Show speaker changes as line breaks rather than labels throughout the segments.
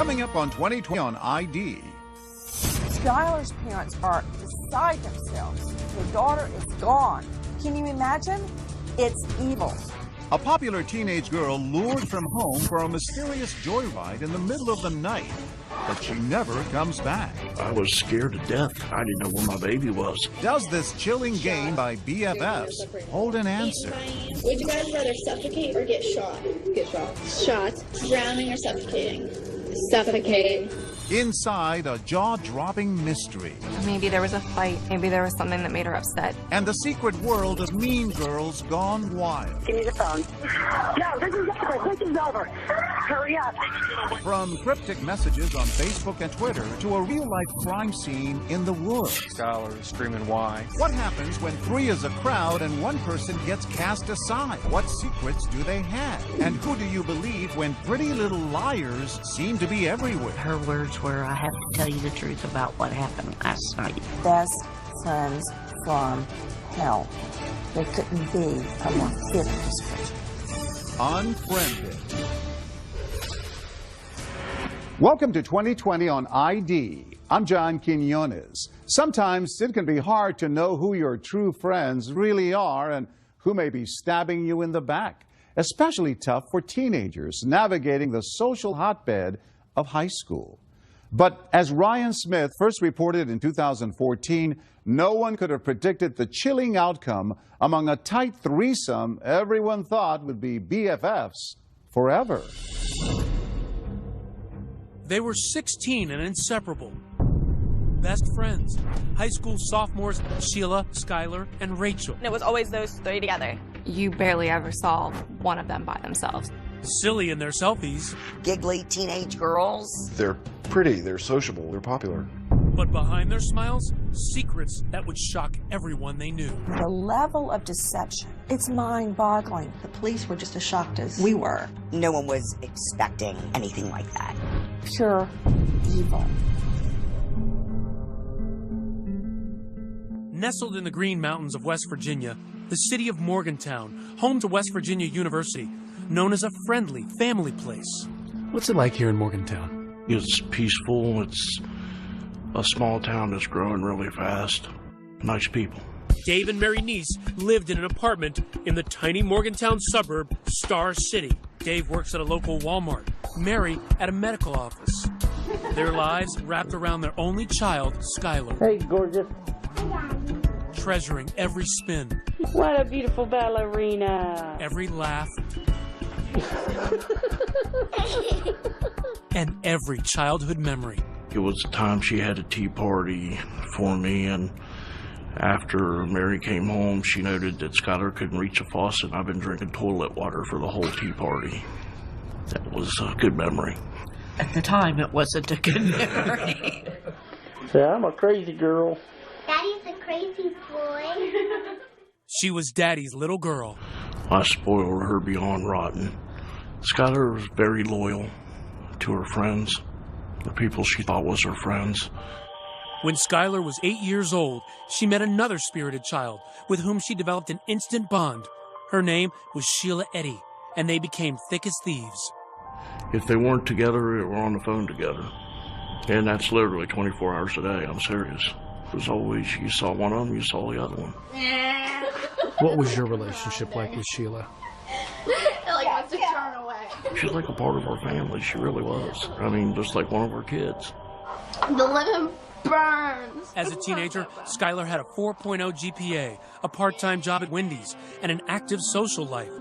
Coming up on 2020 on ID.
Skylar's parents are beside themselves. Their daughter is gone. Can you imagine? It's evil.
A popular teenage girl lured from home for a mysterious joyride in the middle of the night, but she never comes back.
I was scared to death. I didn't know where my baby was.
Does this chilling game by BFFs hold an answer?
Would you guys rather suffocate or get shot? Get shot. Shot. Drowning or suffocating? Suffocating.
Inside a jaw-dropping mystery.
Maybe there was a fight. Maybe there was something that made her upset.
And the secret world of Mean Girls Gone Wild.
Give me the phone. No, this is over. This is over. Hurry up.
From cryptic messages on Facebook and Twitter to a real-life crime scene in the woods.
Skylar is screaming why.
What happens when three is a crowd and one person gets cast aside? What secrets do they have? And who do you believe when pretty little liars seem to be everywhere?
Her words were, I have to tell you the truth about what happened last night.
Best friends from hell. There couldn't be a more fitting description.
Unfriended. Welcome to 2020 on ID. I'm John Quinones. Sometimes it can be hard to know who your true friends really are and who may be stabbing you in the back. Especially tough for teenagers navigating the social hotbed of high school. But as Ryan Smith first reported in 2014, no one could have predicted the chilling outcome among a tight threesome everyone thought would be BFFs forever.
They were 16 and inseparable. Best friends. High school sophomores Sheila, Skylar, and Rachel.
It was always those three together. You barely ever saw one of them by themselves.
Silly in their selfies.
Giggly teenage girls.
They're pretty, they're sociable, they're popular.
But behind their smiles, secrets that would shock everyone they knew.
The level of deception, it's mind-boggling.
The police were just as shocked as we were.
No one was expecting anything like that.
Pure evil.
Nestled in the Green Mountains of West Virginia, the city of Morgantown, home to West Virginia University, known as a friendly family place.
What's it like here in Morgantown?
It's peaceful. It's a small town that's growing really fast. Nice people.
Dave and Mary Neese lived in an apartment in the tiny Morgantown suburb, Star City. Dave works at a local Walmart, Mary at a medical office. Their lives wrapped around their only child, Skylar.
Hey, gorgeous.
Treasuring every spin.
What a beautiful ballerina.
Every laugh. And every childhood memory.
It was the time she had a tea party for me, and after Mary came home, she noted that Skylar couldn't reach a faucet, and I've been drinking toilet water for the whole tea party. That was a good memory.
At the time, it wasn't a good memory.
Yeah, I'm a crazy girl.
Daddy's a crazy boy.
She was Daddy's little girl.
I spoiled her beyond rotten. Skylar was very loyal to her friends, the people she thought was her friends.
When Skylar was 8 years old, she met another spirited child with whom she developed an instant bond. Her name was Sheila Eddy, and they became thick as thieves.
If they weren't together, they were on the phone together. And that's literally 24 hours a day. I'm serious. It was always, you saw one of them, you saw the other one.
What was your relationship like with Sheila?
Like wants to turn away.
She's like a part of our family. She really was. I mean, just like one of our kids.
The lemon burns.
As a teenager, Skylar had a 4.0 GPA, a part-time job at Wendy's, and an active social life.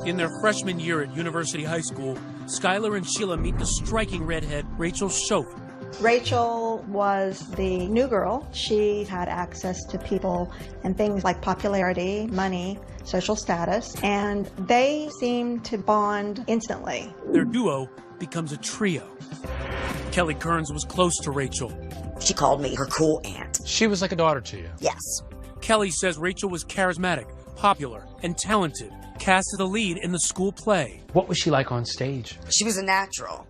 In their freshman year at University High School, Skylar and Sheila meet the striking redhead Rachel Schoaf.
Rachel was the new girl. She had access to people and things like popularity, money, social status, and they seemed to bond instantly.
Their duo becomes a trio. Kelly Kearns was close to Rachel.
She called me her cool aunt.
She was like a daughter to you?
Yes.
Kelly says Rachel was charismatic, popular, and talented, cast as the lead in the school play.
What was she like on stage?
She was a natural.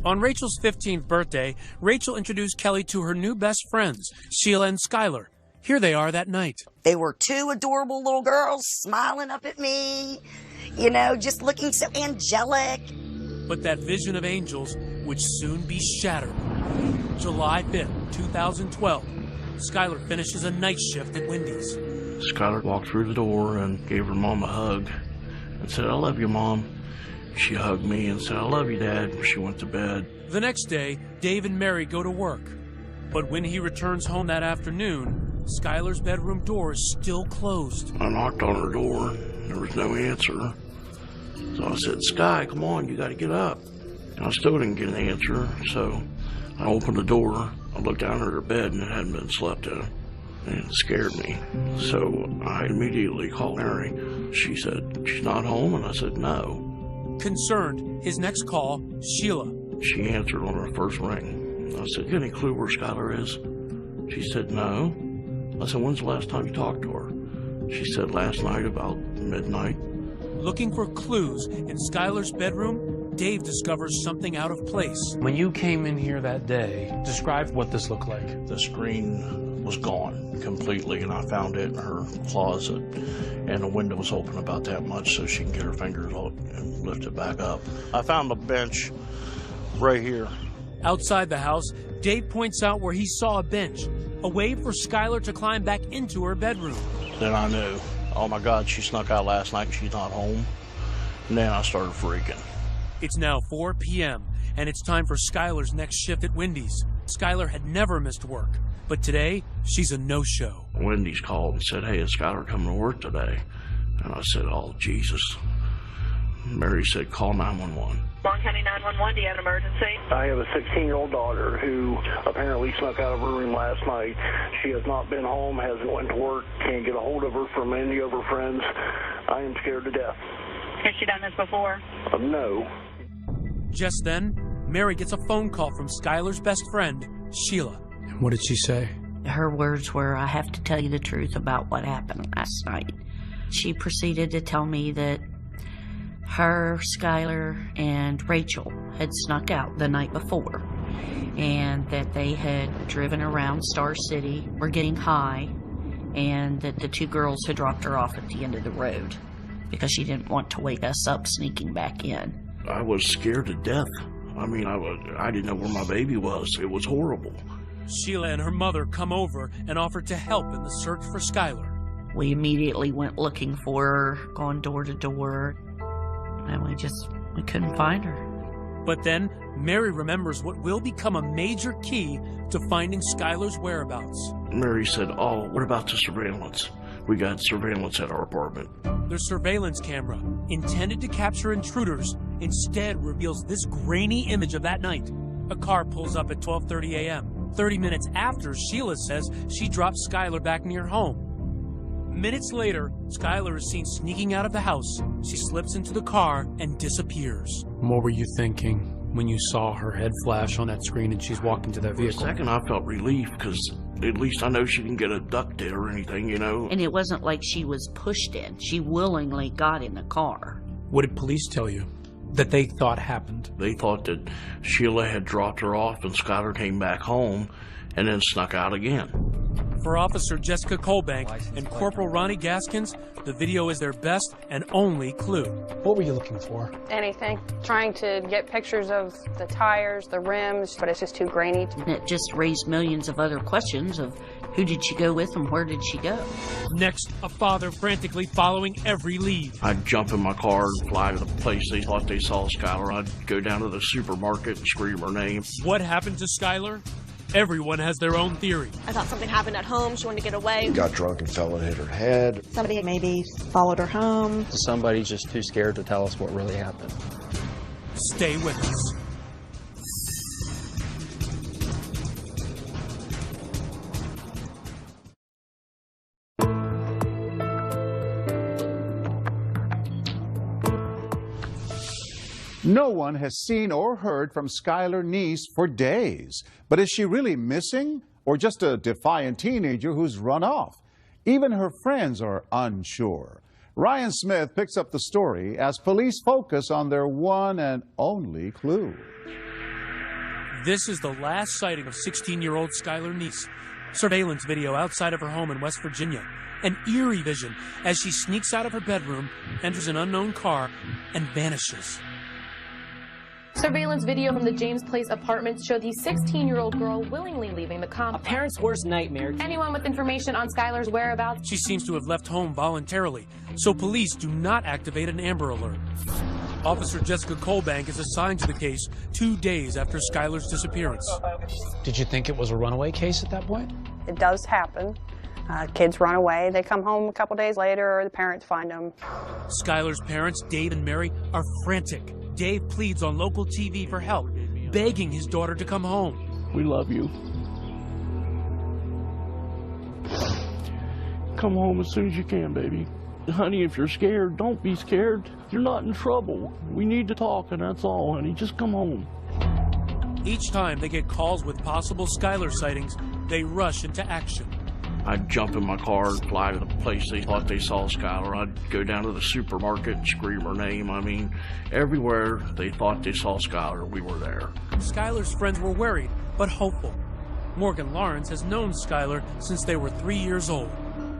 On Rachel's 15th birthday, Rachel introduced Kelly to her new best friends, Sheila and Skylar. Here they are that night.
They were two adorable little girls smiling up at me, you know, just looking so angelic.
But that vision of angels would soon be shattered. July 5th, 2012, Skylar finishes a night shift at Wendy's.
Skylar walked through the door and gave her mom a hug and said, "I love you, Mom." She hugged me and said, "I love you, Dad." She went to bed.
The next day, Dave and Mary go to work. But when he returns home that afternoon, Skylar's bedroom door is still closed.
I knocked on her door. There was no answer. So I said, "Sky, come on, you got to get up." And I still didn't get an answer. So I opened the door. I looked down at her bed and it hadn't been slept in. And it scared me. So I immediately called Mary. She said, "She's not home?" And I said, "No."
Concerned, his next call, Sheila.
She answered on her first ring. I said, "You got any clue where Skylar is?" She said, "No." I said, "When's the last time you talked to her?" She said, "Last night about midnight."
Looking for clues in Skylar's bedroom, Dave discovers something out of place.
When you came in here that day, describe what this looked like.
The screen was gone completely, and I found it in her closet, and the window was open about that much so she can get her fingers out and lift it back up. I found a bench right here.
Outside the house, Dave points out where he saw a bench, a way for Skylar to climb back into her bedroom.
Then I knew, oh my God, she snuck out last night and she's not home. And then I started freaking.
It's now 4 p.m., and it's time for Skylar's next shift at Wendy's. Skylar had never missed work, but today, she's a no-show.
Wendy's called and said, "Hey, is Skylar coming to work today?" And I said, "Oh, Jesus." Mary said, "Call 911.
Long County 911, do you have an emergency?
I have a 16-year-old daughter who apparently snuck out of her room last night. She has not been home, hasn't went to work, can't get a hold of her from any of her friends. I am scared to death.
Has she done this before?
No.
Just then, Mary gets a phone call from Skylar's best friend, Sheila.
And what did she say?
Her words were, "I have to tell you the truth about what happened last night." She proceeded to tell me that her, Skylar, and Rachel had snuck out the night before, and that they had driven around Star City, were getting high, and that the two girls had dropped her off at the end of the road because she didn't want to wake us up sneaking back in.
I was scared to death. I mean, I didn't know where my baby was. It was horrible.
Sheila and her mother come over and offer to help in the search for Skylar.
We immediately went looking for her, going door to door, and we couldn't find her.
But then, Mary remembers what will become a major key to finding Skylar's whereabouts.
Mary said, "Oh, what about the surveillance? We got surveillance at our apartment."
Their surveillance camera, intended to capture intruders, instead reveals this grainy image of that night. A car pulls up at 12:30 a.m., 30 minutes after Sheila says she dropped Skylar back near home. Minutes later, Skylar is seen sneaking out of the house. She slips into the car and disappears.
What were you thinking when you saw her head flash on that screen and she's walking to that vehicle?
For a second, I felt relief because at least I know she didn't get abducted or anything, you know.
And it wasn't like she was pushed in. She willingly got in the car.
What did police tell you that they thought happened?
They thought that Sheila had dropped her off and Skylar came back home and then snuck out again.
For Officer Jessica Colbank and Corporal Ronnie Gaskins, the video is their best and only clue.
What were you looking for?
Anything. Trying to get pictures of the tires, the rims, but it's just too grainy.
And it just raised millions of other questions of who did she go with and where did she go?
Next, a father frantically following every lead.
I'd jump in my car and fly to the place they thought they saw Skylar. I'd go down to the supermarket and scream her name.
What happened to Skylar? Everyone has their own theory.
I thought something happened at home. She wanted to get away.
Got drunk and fell and hit her head.
Somebody maybe followed her home.
Somebody's just too scared to tell us what really happened.
Stay with us.
No one has seen or heard from Skylar Neese for days. But is she really missing or just a defiant teenager who's run off? Even her friends are unsure. Ryan Smith picks up the story as police focus on their one and only clue.
This is the last sighting of 16-year-old Skylar Neese. Surveillance video outside of her home in West Virginia. An eerie vision as she sneaks out of her bedroom, enters an unknown car, and vanishes.
Surveillance video from the James Place apartments showed the 16-year-old girl willingly leaving the complex.
A parent's worst nightmare.
Anyone with information on Skylar's whereabouts?
She seems to have left home voluntarily, so police do not activate an Amber Alert. Officer Jessica Colbank is assigned to the case 2 days after Skylar's disappearance.
Did you think it was a runaway case at that point?
It does happen. Kids run away, they come home a couple days later, or the parents find them.
Skylar's parents, Dave and Mary, are frantic. Dave pleads on local TV for help, begging his daughter to come home.
We love you. Come home as soon as you can, baby. Honey, if you're scared, don't be scared. You're not in trouble. We need to talk, and that's all, honey. Just come home.
Each time they get calls with possible Skylar sightings, they rush into action.
I'd jump in my car and fly to the place they thought they saw Skylar. I'd go down to the supermarket and scream her name. I mean, everywhere they thought they saw Skylar, we were there.
Skylar's friends were worried, but hopeful. Morgan Lawrence has known Skylar since they were 3 years old.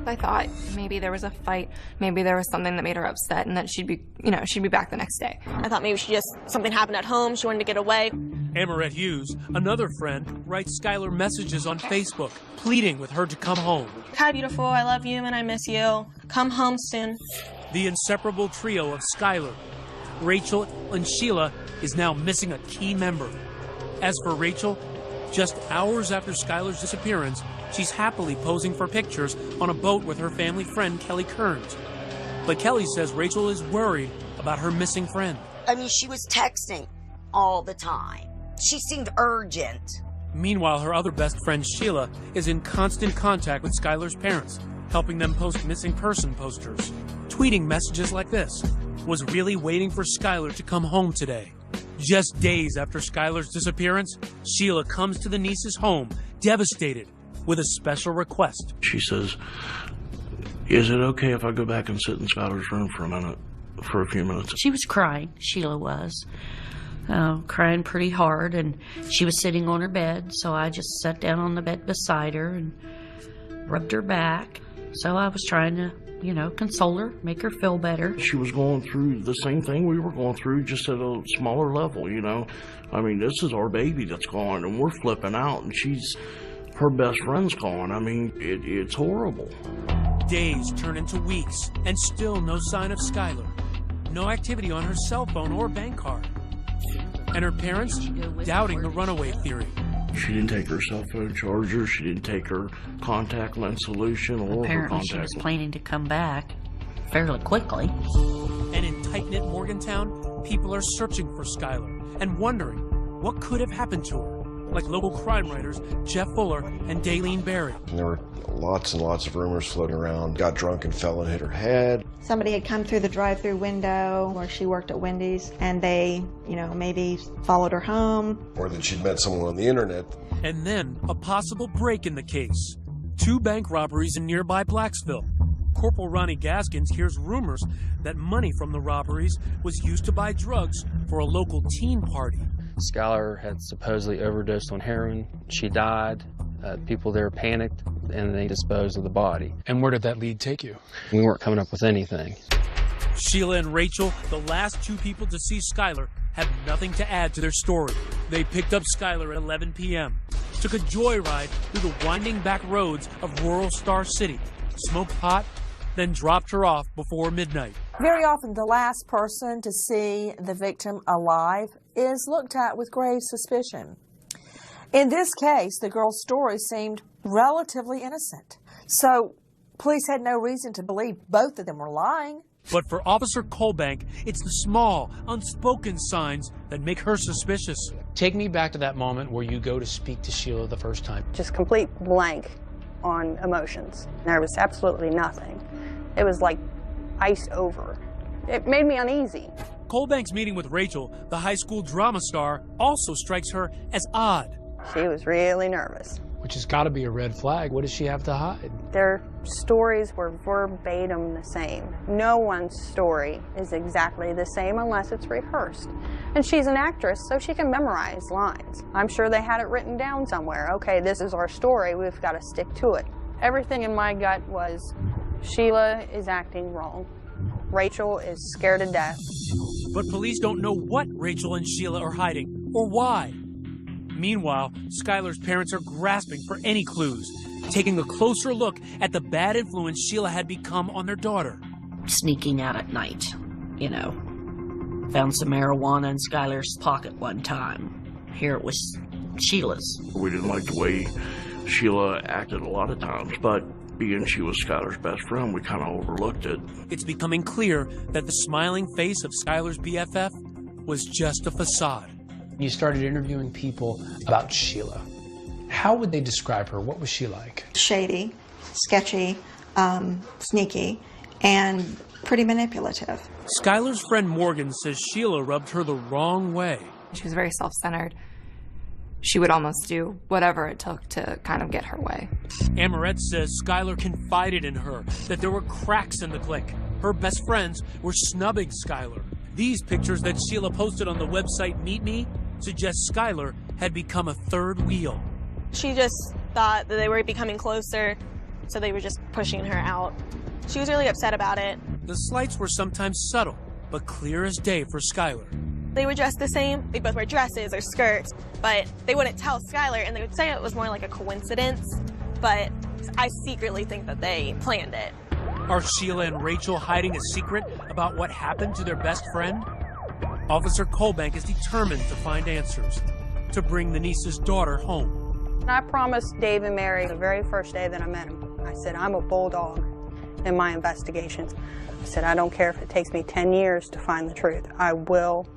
I thought maybe there was a fight, maybe there was something that made her upset, and that she'd be back the next day.
I thought maybe something happened at home. She wanted to get away.
Amarette Hughes, another friend, writes Skylar messages on Facebook, pleading with her to come home.
Hi, beautiful. I love you and I miss you. Come home soon.
The inseparable trio of Skylar, Rachel, and Sheila is now missing a key member. As for Rachel, just hours after Skylar's disappearance, she's happily posing for pictures on a boat with her family friend, Kelly Kearns. But Kelly says Rachel is worried about her missing friend.
I mean, she was texting all the time. She seemed urgent.
Meanwhile, her other best friend, Sheila, is in constant contact with Skylar's parents, helping them post missing person posters, tweeting messages like this: was really waiting for Skylar to come home today. Just days after Skylar's disappearance, Sheila comes to the niece's home, devastated, with a special request.
She says, is it okay if I go back and sit in Skylar's room for a few minutes?
She was crying, Sheila was. Crying pretty hard, and she was sitting on her bed, so I just sat down on the bed beside her and rubbed her back. So I was trying to, console her, make her feel better.
She was going through the same thing we were going through, just at a smaller level, I mean, this is our baby that's gone, and we're flipping out, and her best friend's gone. I mean, it's horrible.
Days turn into weeks, and still no sign of Skylar. No activity on her cell phone or bank card. And her parents doubting the runaway theory.
She didn't take her cell phone charger. She didn't take her contact lens solution or
apparently
her contact.
She was planning to come back fairly quickly.
And in tight-knit Morgantown, people are searching for Skylar and wondering what could have happened to her, like local crime writers Jeff Fuller and Daylene Berry.
And there were lots and lots of rumors floating around. Got drunk and fell and hit her head.
Somebody had come through the drive-through window where she worked at Wendy's, and they, maybe followed her home.
Or that she'd met someone on the internet.
And then a possible break in the case. 2 bank robberies in nearby Blacksville. Corporal Ronnie Gaskins hears rumors that money from the robberies was used to buy drugs for a local teen party.
Skylar had supposedly overdosed on heroin. She died. People there panicked, and they disposed of the body.
And where did that lead take you?
We weren't coming up with anything.
Sheila and Rachel, the last 2 people to see Skylar, have nothing to add to their story. They picked up Skylar at 11 p.m., took a joyride through the winding back roads of rural Star City, smoked pot, then dropped her off before midnight.
Very often, the last person to see the victim alive is looked at with grave suspicion. In this case, the girl's story seemed relatively innocent. So police had no reason to believe both of them were lying.
But for Officer Colbank, it's the small, unspoken signs that make her suspicious.
Take me back to that moment where you go to speak to Sheila the first time.
Just complete blank on emotions. There was absolutely nothing. It was like iced over. It made me uneasy.
Colbank's meeting with Rachel, the high school drama star, also strikes her as odd.
She was really nervous.
Which has got to be a red flag. What does she have to hide?
Their stories were verbatim the same. No one's story is exactly the same unless it's rehearsed. And she's an actress, so she can memorize lines. I'm sure they had it written down somewhere. Okay, this is our story. We've got to stick to it. Everything in my gut was Sheila is acting wrong. Rachel is scared to death.
But police don't know what Rachel and Sheila are hiding or why. Meanwhile, Skylar's parents are grasping for any clues, taking a closer look at the bad influence Sheila had become on their daughter.
Sneaking out at night, you know. Found some marijuana in Skylar's pocket one time. Here it was Sheila's.
We didn't like the way Sheila acted a lot of times, but being she was Skylar's best friend, we kind of overlooked it.
It's becoming clear that the smiling face of Skylar's BFF was just a facade.
You started interviewing people about Sheila. How would they describe her? What was she like?
Shady, sketchy, sneaky, and pretty manipulative.
Skylar's friend Morgan says Sheila rubbed her the wrong way.
She was very self-centered. She would almost do whatever it took to kind of get her way.
Amoret says Skylar confided in her that there were cracks in the clique. Her best friends were snubbing Skylar. These pictures that Sheila posted on the website Meet Me suggest Skylar had become a third wheel.
She just thought that they were becoming closer, so they were just pushing her out. She was really upset about it.
The slights were sometimes subtle, but clear as day for Skylar.
They were dressed the same. They both wear dresses or skirts, but they wouldn't tell Skylar, and they would say it was more like a coincidence, but I secretly think that they planned it.
Are Sheila and Rachel hiding a secret about what happened to their best friend? Officer Colbank is determined to find answers, to bring the niece's daughter home.
And I promised Dave and Mary the very first day that I met him, I said, I'm a bulldog in my investigations. I said, I don't care if it takes me 10 years to find the truth. I will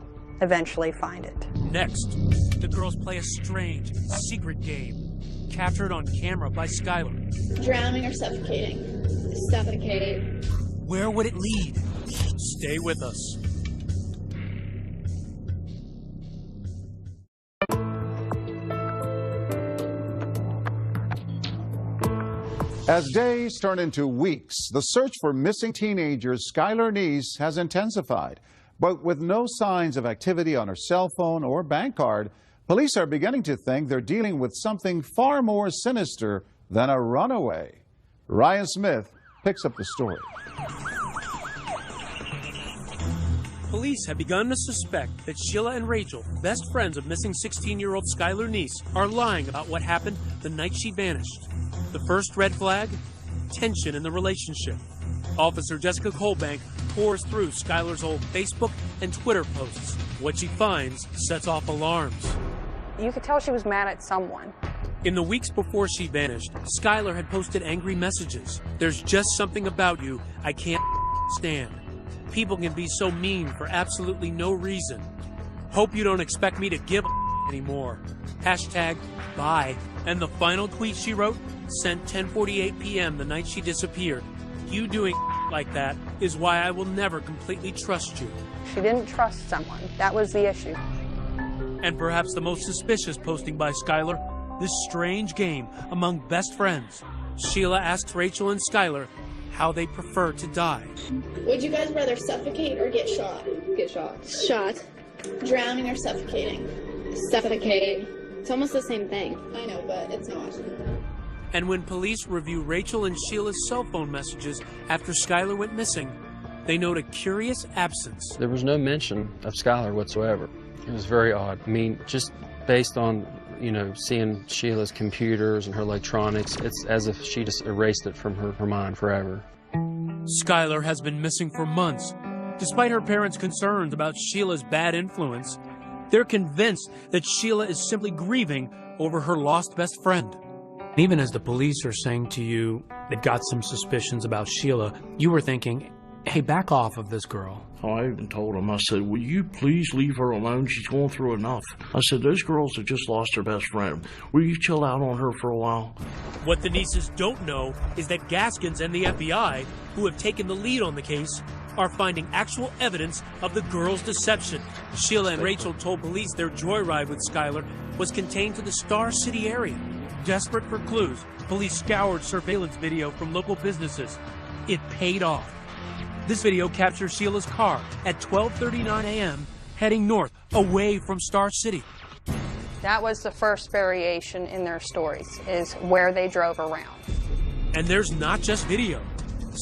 eventually find it.
Next, the girls play a strange, secret game, captured on camera by Skylar.
Drowning or suffocating? Suffocate.
Where would it lead? Stay with us.
As days turn into weeks, the search for missing teenagers Skylar Neese has intensified. But with no signs of activity on her cell phone or bank card, police are beginning to think they're dealing with something far more sinister than a runaway. Ryan Smith picks up the story.
Police have begun to suspect that Sheila and Rachel, best friends of missing 16-year-old Skylar Neese, are lying about what happened the night she vanished. The first red flag? Tension in the relationship. Officer Jessica Colbank pours through Skylar's old Facebook and Twitter posts. What she finds sets off alarms.
You could tell she was mad at someone.
In the weeks before she vanished, Skylar had posted angry messages. There's just something about you I can't stand. People can be so mean for absolutely no reason. Hope you don't expect me to give a anymore. Hashtag bye. And the final tweet she wrote, sent 10:48 p.m. the night she disappeared. You doing like that is why I will never completely trust you.
She didn't trust someone. That was the issue.
And perhaps the most suspicious posting by Skylar, this strange game among best friends. Sheila asks Rachel and Skylar how they prefer to die.
Would you guys rather suffocate or get shot?
Get shot.
Shot. Drowning or suffocating?
Suffocate. It's almost the same thing.
I know, but it's not.
And when police review Rachel and Sheila's cell phone messages after Skylar went missing, they note a curious absence.
There was no mention of Skylar whatsoever. It was very odd. I mean, just based on, seeing Sheila's computers and her electronics, it's as if she just erased it from her mind forever.
Skylar has been missing for months. Despite her parents' concerns about Sheila's bad influence, they're convinced that Sheila is simply grieving over her lost best friend.
Even as the police are saying to you they've got some suspicions about Sheila, you were thinking, hey, back off of this girl.
Oh, I even told him, I said, will you please leave her alone? She's going through enough. I said, those girls have just lost their best friend. Will you chill out on her for a while?
What the nieces don't know is that Gaskins and the FBI, who have taken the lead on the case, are finding actual evidence of the girls' deception. Sheila and Rachel told police their joyride with Skylar was contained to the Star City area. Desperate for clues, police scoured surveillance video from local businesses. It paid off. This video captures Sheila's car at 12:39 a.m. heading north, away from Star City.
That was the first variation in their stories, is where they drove around.
And there's not just video.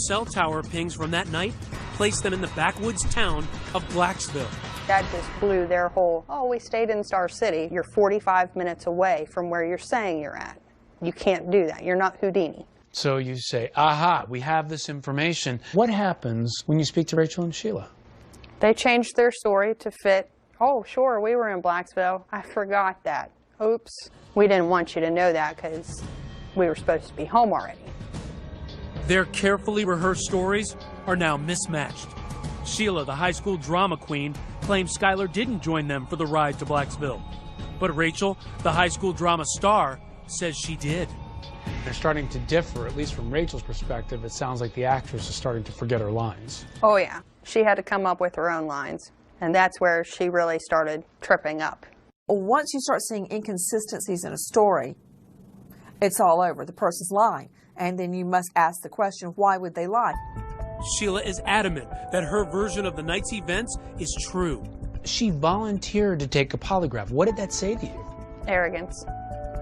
Cell tower pings from that night place them in the backwoods town of Blacksville.
That just blew their whole, oh, we stayed in Star City. You're 45 minutes away from where you're saying you're at. You can't do that. You're not Houdini.
So you say, aha, we have this information. What happens when you speak to Rachel and Sheila?
They changed their story to fit, oh, sure, we were in Blacksville. I forgot that. Oops. We didn't want you to know that because we were supposed to be home already.
Their carefully rehearsed stories are now mismatched. Sheila, the high school drama queen, claims Skylar didn't join them for the ride to Blacksville. But Rachel, the high school drama star, says she did.
They're starting to differ, at least from Rachel's perspective. It sounds like the actress is starting to forget her lines.
Oh, yeah. She had to come up with her own lines. And that's where she really started tripping up.
Once you start seeing inconsistencies in a story, it's all over. The person's lying. And then you must ask the question, why would they lie?
Sheila is adamant that her version of the night's events is true.
She volunteered to take a polygraph. What did that say to you?
Arrogance.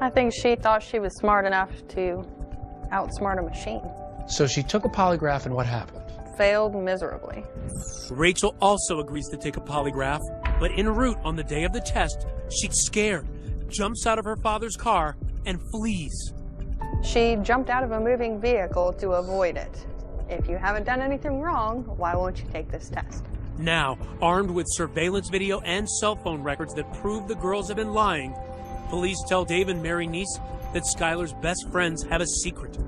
I think she thought she was smart enough to outsmart a machine.
So she took a polygraph, and what happened?
Failed miserably.
Rachel also agrees to take a polygraph, but en route on the day of the test, she's scared, jumps out of her father's car, and flees.
She jumped out of a moving vehicle to avoid it. If you haven't done anything wrong, why won't you take this test?
Now, armed with surveillance video and cell phone records that prove the girls have been lying, police tell Dave and Mary Neese that Skylar's best friends have a secret.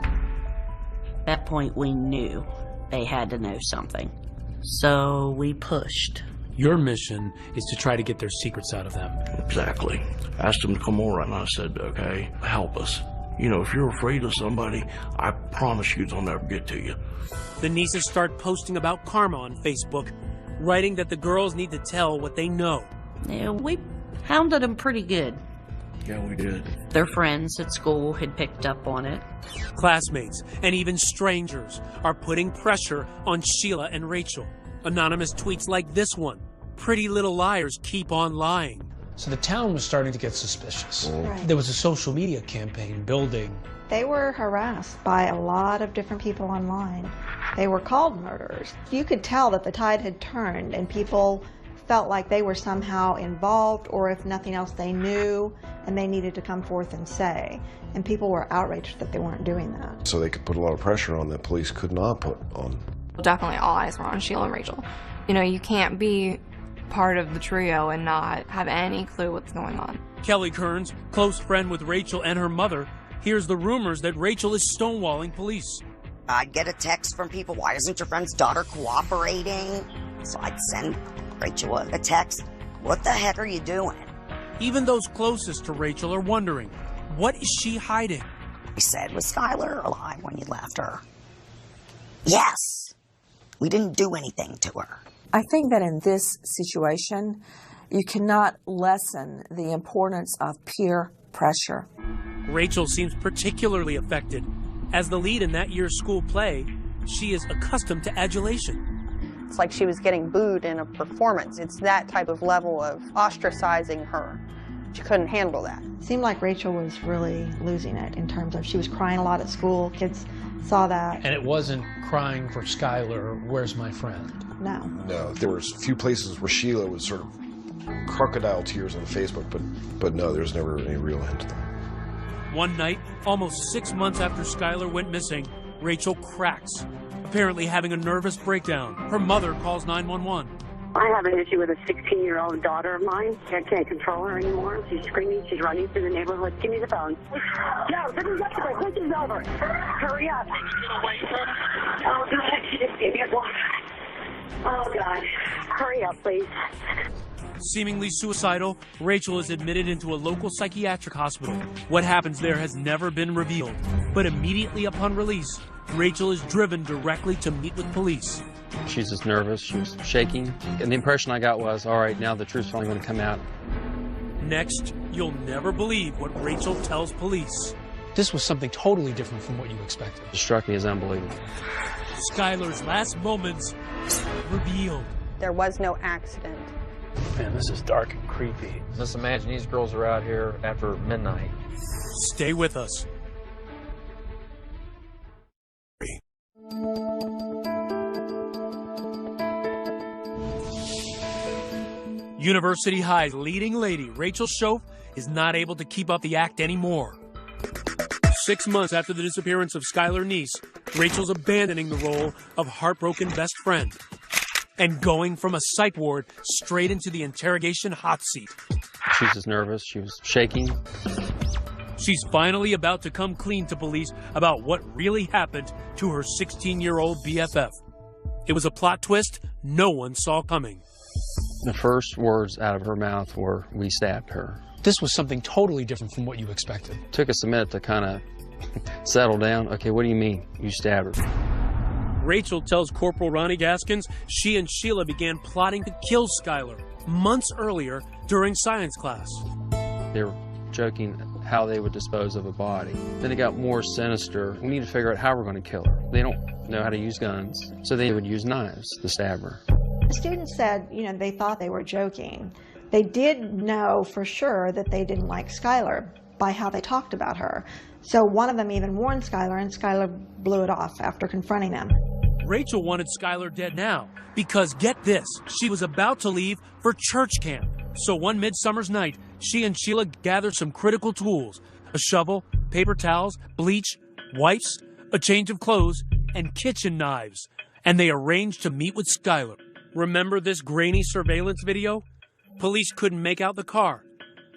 At that point, we knew they had to know something. So we pushed.
Your mission is to try to get their secrets out of them.
Exactly. I asked them to come over, and I said, okay, help us. You know, if you're afraid of somebody, I promise you they'll never get to you.
The Neeses start posting about karma on Facebook, writing that the girls need to tell what they know.
Yeah, we hounded them pretty good.
Yeah, we did.
Their friends at school had picked up on it.
Classmates and even strangers are putting pressure on Sheila and Rachel. Anonymous tweets like this one, "Pretty little liars keep on lying."
So the town was starting to get suspicious.
Right.
There was a social media campaign building.
They were harassed by a lot of different people online. They were called murderers. You could tell that the tide had turned and people felt like they were somehow involved, or if nothing else, they knew and they needed to come forth and say. And people were outraged that they weren't doing that.
So they could put a lot of pressure on that police could not put on.
Definitely all eyes were on Sheila and Rachel. You know, you can't be part of the trio and not have any clue what's going on.
Kelly Kearns, close friend with Rachel and her mother, hears the rumors that Rachel is stonewalling police.
I'd get a text from people, why isn't your friend's daughter cooperating? So I'd send Rachel a text, what the heck are you doing?
Even those closest to Rachel are wondering, what is she hiding?
I said, was Skylar alive when you left her? Yes. We didn't do anything to her.
I think that in this situation, you cannot lessen the importance of peer pressure.
Rachel seems particularly affected. As the lead in that year's school play, she is accustomed to adulation.
It's like she was getting booed in a performance. It's that type of level of ostracizing her. She couldn't handle that.
It seemed like Rachel was really losing it in terms of she was crying a lot at school. Kids saw that.
And it wasn't crying for Skylar, where's my friend?
No.
No, there was a few places where Sheila was sort of crocodile tears on Facebook, but no, there's never any real hint of that.
One night, almost 6 months after Skylar went missing, Rachel cracks, apparently having a nervous breakdown. Her mother calls 911.
I have an issue with a 16-year-old daughter of mine. I can't control her anymore. She's screaming. She's running through the neighborhood. Give me the phone. No, this is over. This is over. Hurry up. Oh, God. She just gave me a block. Oh, God. Hurry up, please.
Seemingly suicidal, Rachel is admitted into a local psychiatric hospital. What happens there has never been revealed. But immediately upon release, Rachel is driven directly to meet with police.
She's just nervous, she was shaking, and the impression I got was, all right, now the truth's finally going to come out.
Next, you'll never believe what Rachel tells police.
This was something totally different from what you expected.
It struck me as unbelievable.
Skylar's last moments revealed.
There was no accident.
Man, this is dark and creepy.
Just imagine these girls are out here after midnight.
Stay with us. University High's leading lady, Rachel Schoaf, is not able to keep up the act anymore. 6 months after the disappearance of Skylar Neese, Rachel's abandoning the role of heartbroken best friend and going from a psych ward straight into the interrogation hot seat.
She was just nervous. She was shaking.
She's finally about to come clean to police about what really happened to her 16-year-old BFF. It was a plot twist no one saw coming.
The first words out of her mouth were, "We stabbed her."
This was something totally different from what you expected.
Took us a minute to kind of settle down. Okay, what do you mean you stabbed her?
Rachel tells Corporal Ronnie Gaskins she and Sheila began plotting to kill Skylar months earlier during science class.
They were joking how they would dispose of a body. Then it got more sinister. We need to figure out how we're going to kill her. They don't know how to use guns, so they would use knives to stab her.
The students said, they thought they were joking. They did know for sure that they didn't like Skylar by how they talked about her. So one of them even warned Skylar, and Skylar blew it off after confronting them.
Rachel wanted Skylar dead now because, get this, she was about to leave for church camp. So one midsummer's night, she and Sheila gathered some critical tools: a shovel, paper towels, bleach, wipes, a change of clothes, and kitchen knives. And they arranged to meet with Skylar. Remember this grainy surveillance video? Police couldn't make out the car.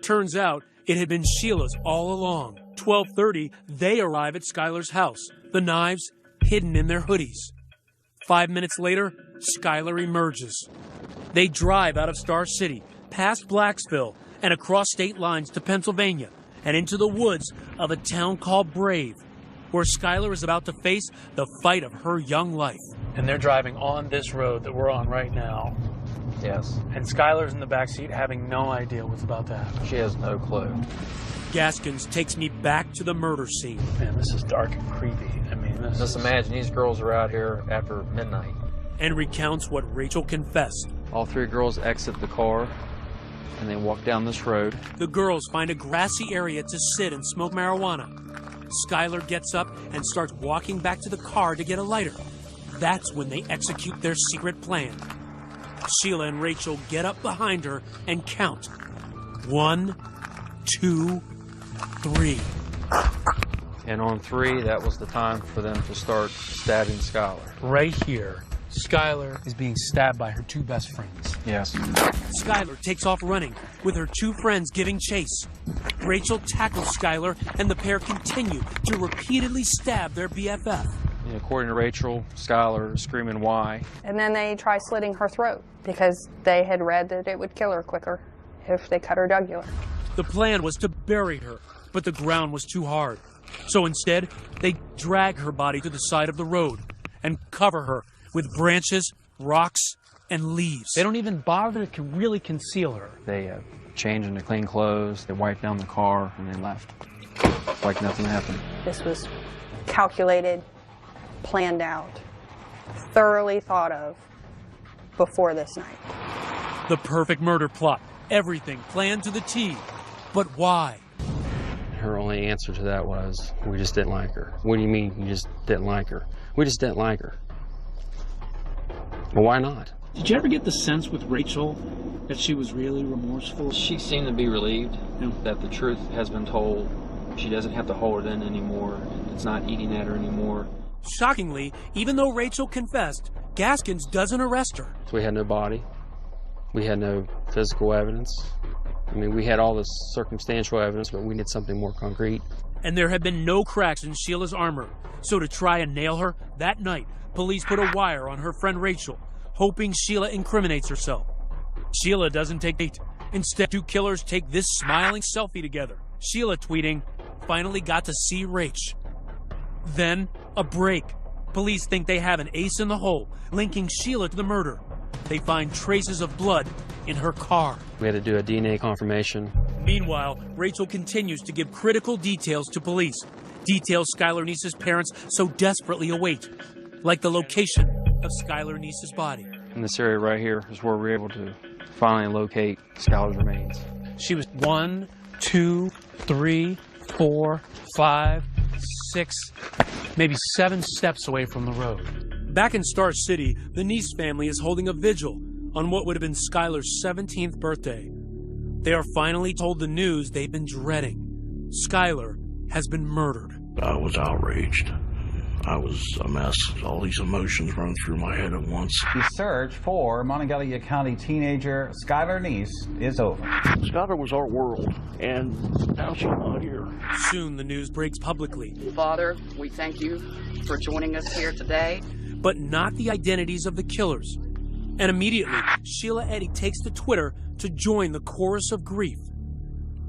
Turns out it had been Sheila's all along. 12:30, they arrive at Skylar's house, the knives hidden in their hoodies. 5 minutes later, Skylar emerges. They drive out of Star City, past Blacksville, and across state lines to Pennsylvania, and into the woods of a town called Brave, where Skylar is about to face the fight of her young life.
And they're driving on this road that we're on right now.
Yes.
And Skylar's in the backseat having no idea what's about to happen.
She has no clue.
Gaskins takes me back to the murder scene.
Man, this is dark and creepy. I mean,
Just imagine these girls are out here after midnight.
And recounts what Rachel confessed.
All three girls exit the car, and they walk down this road.
The girls find a grassy area to sit and smoke marijuana. Skylar gets up and starts walking back to the car to get a lighter. That's when they execute their secret plan. Sheila and Rachel get up behind her and count. 1, 2, 3.
And on 3, that was the time for them to start stabbing Skylar.
Right here, Skylar is being stabbed by her two best friends.
Yes.
Skylar takes off running, with her two friends giving chase. Rachel tackles Skylar, and the pair continue to repeatedly stab their BFF.
And according to Rachel, Skylar is screaming, "Why?"
And then they try slitting her throat because they had read that it would kill her quicker if they cut her jugular.
The plan was to bury her, but the ground was too hard. So instead, they drag her body to the side of the road and cover her with branches, rocks, and leaves.
They don't even bother to really conceal her.
They changed into clean clothes, they wiped down the car, and they left. Like nothing happened.
This was calculated, planned out, thoroughly thought of before this night.
The perfect murder plot. Everything planned to the T. But why?
Her only answer to that was, "We just didn't like her." "What do you mean you just didn't like her?" "We just didn't like her." Well, why not?
Did you ever get the sense with Rachel that she was really remorseful?
She seemed to be relieved that the truth has been told. She doesn't have to hold it in anymore. It's not eating at her anymore.
Shockingly, even though Rachel confessed, Gaskins doesn't arrest her.
So we had no body. We had no physical evidence. I mean, we had all this circumstantial evidence, but we needed something more concrete.
And there had been no cracks in Sheila's armor. So to try and nail her, that night, police put a wire on her friend Rachel, hoping Sheila incriminates herself. Sheila doesn't take bait. Instead, two killers take this smiling selfie together. Sheila tweeting, "Finally got to see Rach." Then, a break. Police think they have an ace in the hole, linking Sheila to the murder. They find traces of blood in her car.
We had to do a DNA confirmation.
Meanwhile, Rachel continues to give critical details to police. Details Skylar Neese's parents so desperately await, like the location of Skylar Neese's body.
In this area right here is where we were able to finally locate Skylar's remains.
She was 1, 2, 3, 4, 5, 6, maybe 7 steps away from the road.
Back in Star City, the Neese family is holding a vigil on what would have been Skylar's 17th birthday. They are finally told the news they've been dreading. Skylar has been murdered.
I was outraged. I was a mess. All these emotions run through my head at once.
The search for Monongalia County teenager Skylar Neese is over.
Skylar was our world, and now she's not here.
Soon the news breaks publicly.
Father, we thank you for joining us here today.
But not the identities of the killers. And immediately, Sheila Eddy takes to Twitter to join the chorus of grief.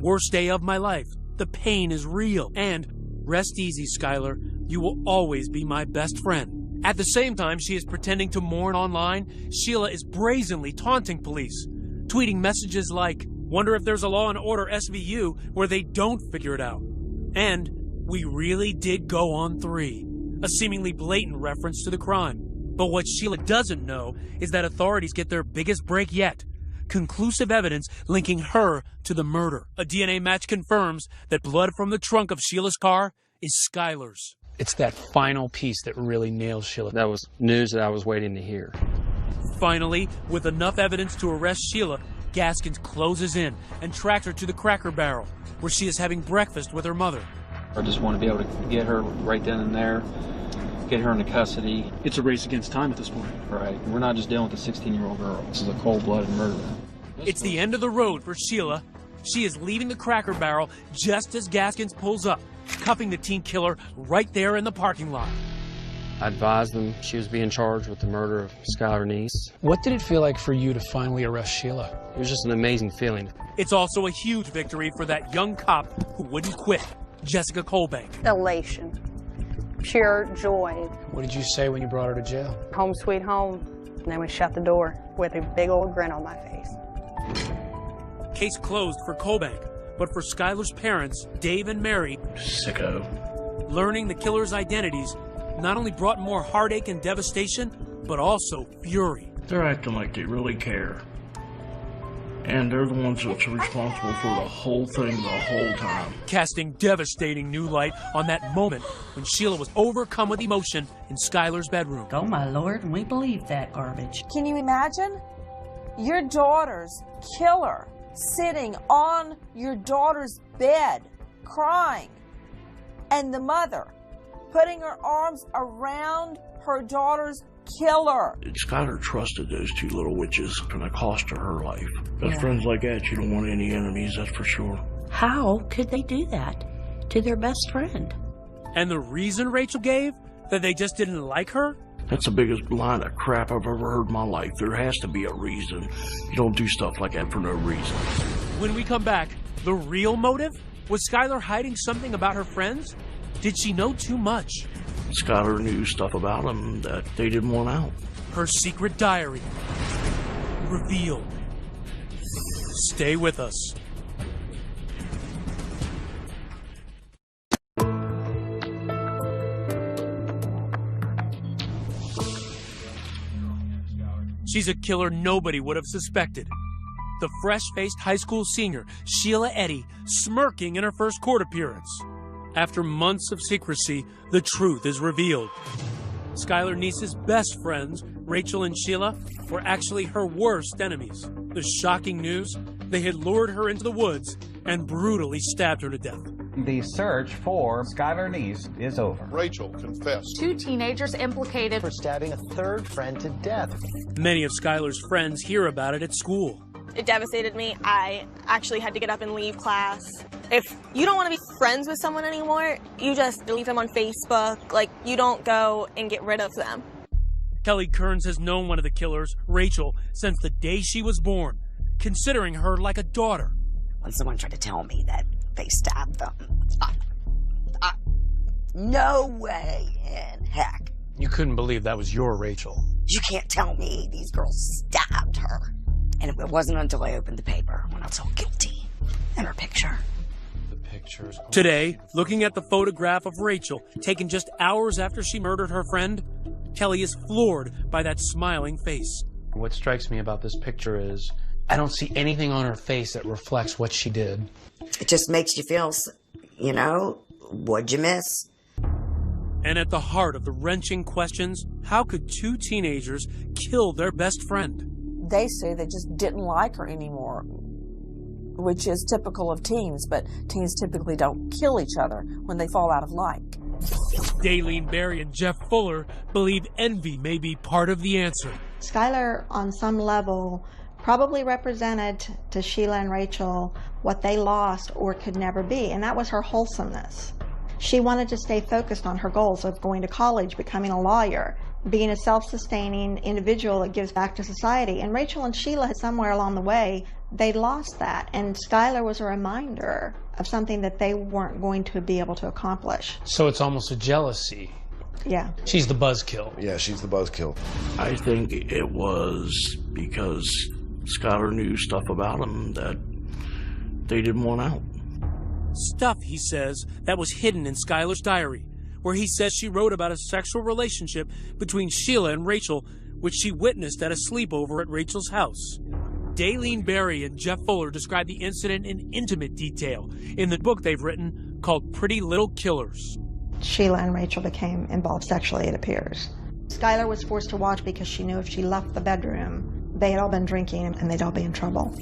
Worst day of my life. The pain is real. And rest easy, Skylar. You will always be my best friend. At the same time she is pretending to mourn online, Sheila is brazenly taunting police, tweeting messages like, "Wonder if there's a Law and Order SVU where they don't figure it out." And, "We really did go on 3. A seemingly blatant reference to the crime. But what Sheila doesn't know is that authorities get their biggest break yet. Conclusive evidence linking her to the murder. A DNA match confirms that blood from the trunk of Sheila's car is Skylar's.
It's that final piece that really nails Sheila.
That was news that I was waiting to hear.
Finally, with enough evidence to arrest Sheila, Gaskins closes in and tracks her to the Cracker Barrel, where she is having breakfast with her mother.
I just want to be able to get her right then and there, get her into custody.
It's a race against time at this point.
Right. We're not just dealing with a 16-year-old girl. This is a cold-blooded murder.
It's the end of the road for Sheila. She is leaving the Cracker Barrel just as Gaskins pulls up, cuffing the teen killer right there in the parking lot.
I advised them she was being charged with the murder of Skylar Neese.
What did it feel like for you to finally arrest Sheila?
It was just an amazing feeling.
It's also a huge victory for that young cop who wouldn't quit, Jessica Colbank.
Elation. Pure joy.
What did you say when you brought her to jail?
Home sweet home. And then we shut the door with a big old grin on my face.
Case closed for Colbank, but for Skylar's parents, Dave and Mary,
sicko.
Learning the killer's identities not only brought more heartache and devastation, but also fury.
They're acting like they really care. And they're the ones that's responsible for the whole thing the whole time.
Casting devastating new light on that moment when Sheila was overcome with emotion in Skylar's bedroom.
Oh, my Lord, and we believe that garbage.
Can you imagine? Your daughter's killer sitting on your daughter's bed, crying, and the mother putting her arms around her daughter's killer.
Skylar trusted those two little witches, and it cost her life. Best friends like that, you don't want any enemies, that's for sure.
How could they do that to their best friend?
And the reason Rachel gave? That they just didn't like her?
That's the biggest line of crap I've ever heard in my life. There has to be a reason. You don't do stuff like that for no reason.
When we come back, the real motive? Was Skylar hiding something about her friends? Did she know too much?
Skylar knew stuff about them that they didn't want out.
Her secret diary revealed. Stay with us. She's a killer nobody would have suspected. The fresh-faced high school senior, Sheila Eddy, smirking in her first court appearance. After months of secrecy, the truth is revealed. Skylar Neese's best friends, Rachel and Sheila, were actually her worst enemies. The shocking news? They had lured her into the woods and brutally stabbed her to death.
The search for Skylar Neese is over.
Rachel confessed.
2 teenagers implicated
for stabbing a third friend to death.
Many of Skylar's friends hear about it at school.
It devastated me. I actually had to get up and leave class. If you don't want to be friends with someone anymore, you just delete them on Facebook. Like, you don't go and get rid of them.
Kelly Kearns has known one of the killers, Rachel, since the day she was born, considering her like a daughter.
When someone tried to tell me that they stabbed them, no way in heck.
You couldn't believe that was your Rachel.
You can't tell me these girls stabbed her. And it wasn't until I opened the paper when I was all guilty and her picture.
Today, looking at the photograph of Rachel, taken just hours after she murdered her friend, Kelly is floored by that smiling face.
What strikes me about this picture is I don't see anything on her face that reflects what she did.
It just makes you feel, you know, what'd you miss?
And at the heart of the wrenching questions, how could 2 teenagers kill their best friend?
they say they just didn't like her anymore, which is typical of teens, but teens typically don't kill each other when they fall out of like.
Daylene Berry and Jeff Fuller believe envy may be part of the answer.
Skylar, on some level, probably represented to Sheila and Rachel what they lost or could never be, and that was her wholesomeness. She wanted to stay focused on her goals of going to college, becoming a lawyer, being a self-sustaining individual that gives back to society. And Rachel and Sheila had somewhere along the way, they lost that. And Skylar was a reminder of something that they weren't going to be able to accomplish.
So it's almost a jealousy.
Yeah.
She's the buzzkill.
Yeah, she's the buzzkill.
I think it was because Skylar knew stuff about him that they didn't want out.
Stuff, he says, that was hidden in Skylar's diary, where he says she wrote about a sexual relationship between Sheila and Rachel, which she witnessed at a sleepover at Rachel's house. Daylene Berry and Jeff Fuller describe the incident in intimate detail in the book they've written called Pretty Little Killers.
Sheila and Rachel became involved sexually, it appears. Skylar was forced to watch because she knew if she left the bedroom, they had all been drinking and they'd all be in trouble.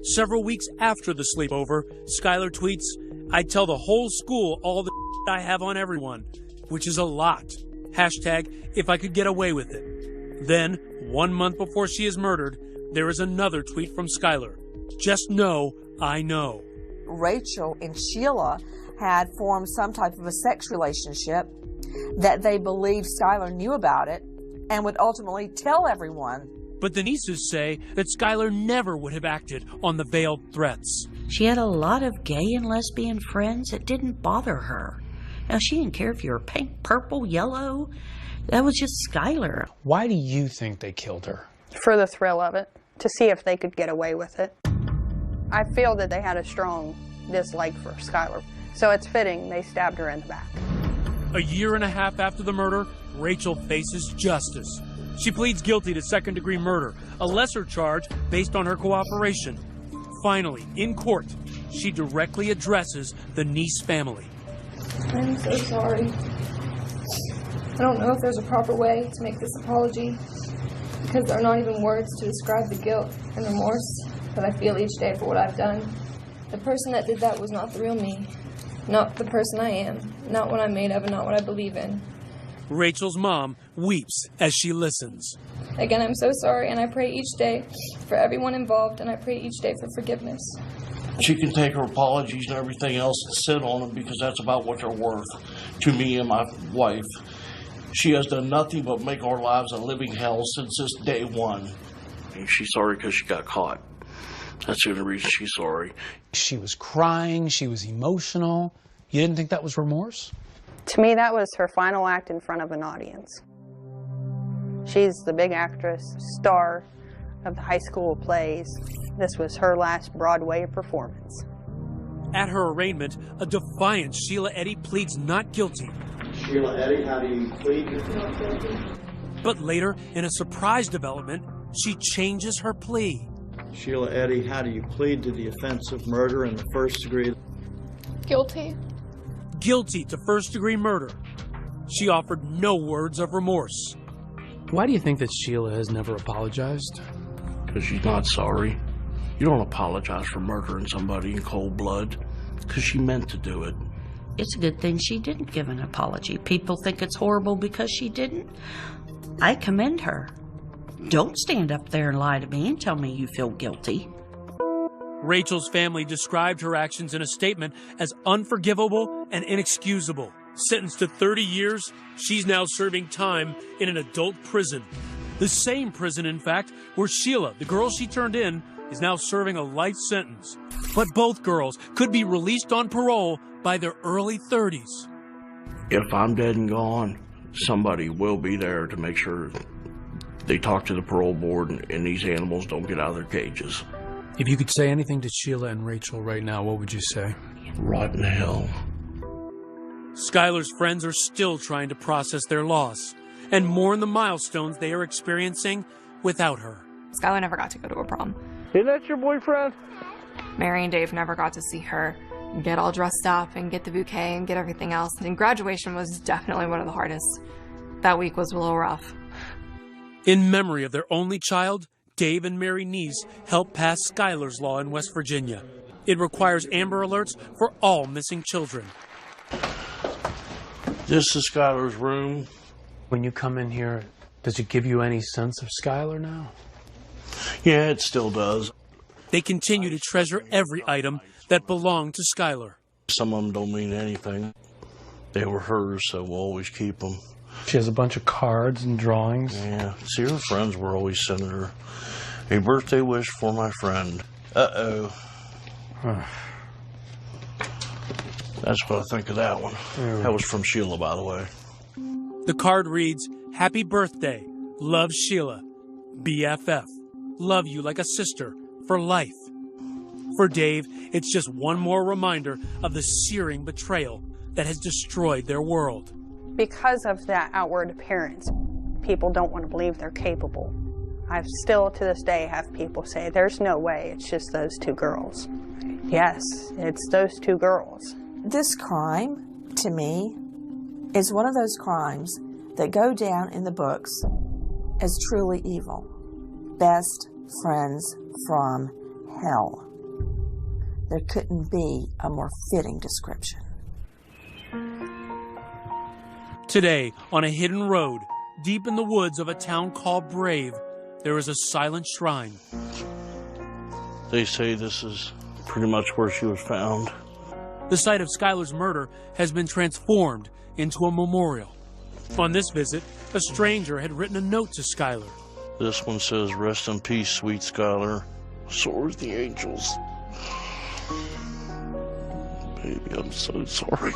Several weeks after the sleepover, Skylar tweets, "I'd tell the whole school all the I have on everyone," which is a lot. Hashtag, if I could get away with it. Then, 1 month before she is murdered, there is another tweet from Skylar. "Just know, I know."
Rachel and Sheila had formed some type of a sex relationship that they believed Skylar knew about it and would ultimately tell everyone.
But the nieces say that Skylar never would have acted on the veiled threats.
She had a lot of gay and lesbian friends. It didn't bother her. Now, she didn't care if you were pink, purple, yellow. That was just Skylar.
Why do you think they killed her?
For the thrill of it, to see if they could get away with it. I feel that they had a strong dislike for Skylar, so it's fitting they stabbed her in the back.
A year and a half after the murder, Rachel faces justice. She pleads guilty to second-degree murder, a lesser charge based on her cooperation. Finally, in court, she directly addresses the Neese family.
I'm so sorry. I don't know if there's a proper way to make this apology, because there are not even words to describe the guilt and remorse that I feel each day for what I've done. The person that did that was not the real me, not the person I am, not what I'm made of, and not what I believe in.
Rachel's mom weeps as she listens.
Again, I'm so sorry, and I pray each day for everyone involved, and I pray each day for forgiveness.
She can take her apologies and everything else and sit on them because that's about what they're worth to me and my wife. She has done nothing but make our lives a living hell since this day one. And she's sorry because she got caught. That's the only reason she's sorry.
She was crying. She was emotional. You didn't think that was remorse?
To me, that was her final act in front of an audience. She's the big actress, star of the high school plays. This was her last Broadway performance.
At her arraignment, a defiant Sheila Eddy pleads not guilty.
Sheila Eddy, how do you plead?
Not guilty.
But later, in a surprise development, she changes her plea.
Sheila Eddy, how do you plead to the offense of murder in the first degree?
Guilty.
Guilty to first-degree murder. She offered no words of remorse.
Why do you think that Sheila has never apologized?
Because she's not sorry. You don't apologize for murdering somebody in cold blood because she meant to do it.
It's a good thing she didn't give an apology. People think it's horrible because she didn't. I commend her. Don't stand up there and lie to me and tell me you feel guilty.
Rachel's family described her actions in a statement as unforgivable and inexcusable. Sentenced to 30 years, she's now serving time in an adult prison. The same prison, in fact, where Sheila, the girl she turned in, is now serving a life sentence. But both girls could be released on parole by their early 30s.
If I'm dead and gone, somebody will be there to make sure they talk to the parole board and these animals don't get out of their cages.
If you could say anything to Sheila and Rachel right now, what would you say?
Rotten hell.
Skylar's friends are still trying to process their loss and mourn the milestones they are experiencing without her.
Skylar never got to go to a prom.
Isn't that your boyfriend?
Mary and Dave never got to see her get all dressed up and get the bouquet and get everything else. And graduation was definitely one of the hardest. That week was a little rough.
In memory of their only child, Dave and Mary Neese helped pass Skylar's Law in West Virginia. It requires Amber Alerts for all missing children.
This is Skylar's room.
When you come in here, does it give you any sense of Skylar now?
Yeah, it still does.
They continue to treasure every item that belonged to Skylar.
Some of them don't mean anything. They were hers, so we'll always keep them.
She has a bunch of cards and drawings.
Yeah, see, her friends were always sending her a birthday wish for my friend. Uh-oh. That's what I think of that one. That was from Sheila, by the way.
The card reads, "Happy birthday. Love, Sheila. BFF. Love you like a sister for life." For Dave, it's just one more reminder of the searing betrayal that has destroyed their world.
Because of that outward appearance, people don't want to believe they're capable. I still, to this day, have people say, there's no way, it's just those two girls. Yes, it's those two girls.
This crime, to me, is one of those crimes that go down in the books as truly evil. Best friends from hell. There couldn't be a more fitting description.
Today, on a hidden road, deep in the woods of a town called Brave, there is a silent shrine.
They say this is pretty much where she was found.
The site of Skylar's murder has been transformed into a memorial. On this visit, a stranger had written a note to Skylar.
This one says, "Rest in peace, sweet Skylar. Soars the angels." Baby, I'm so sorry.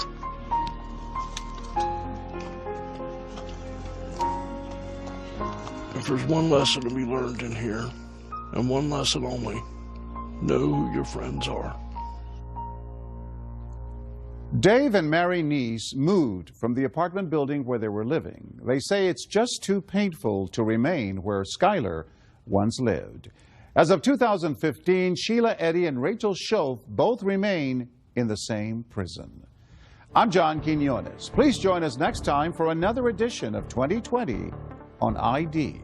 If there's one lesson to be learned in here, and one lesson only, know who your friends are.
Dave and Mary Neese moved from the apartment building where they were living. They say it's just too painful to remain where Skylar once lived. As of 2015, Sheila Eddy and Rachel Schultz both remain in the same prison. I'm John Quinones. Please join us next time for another edition of 2020 on ID.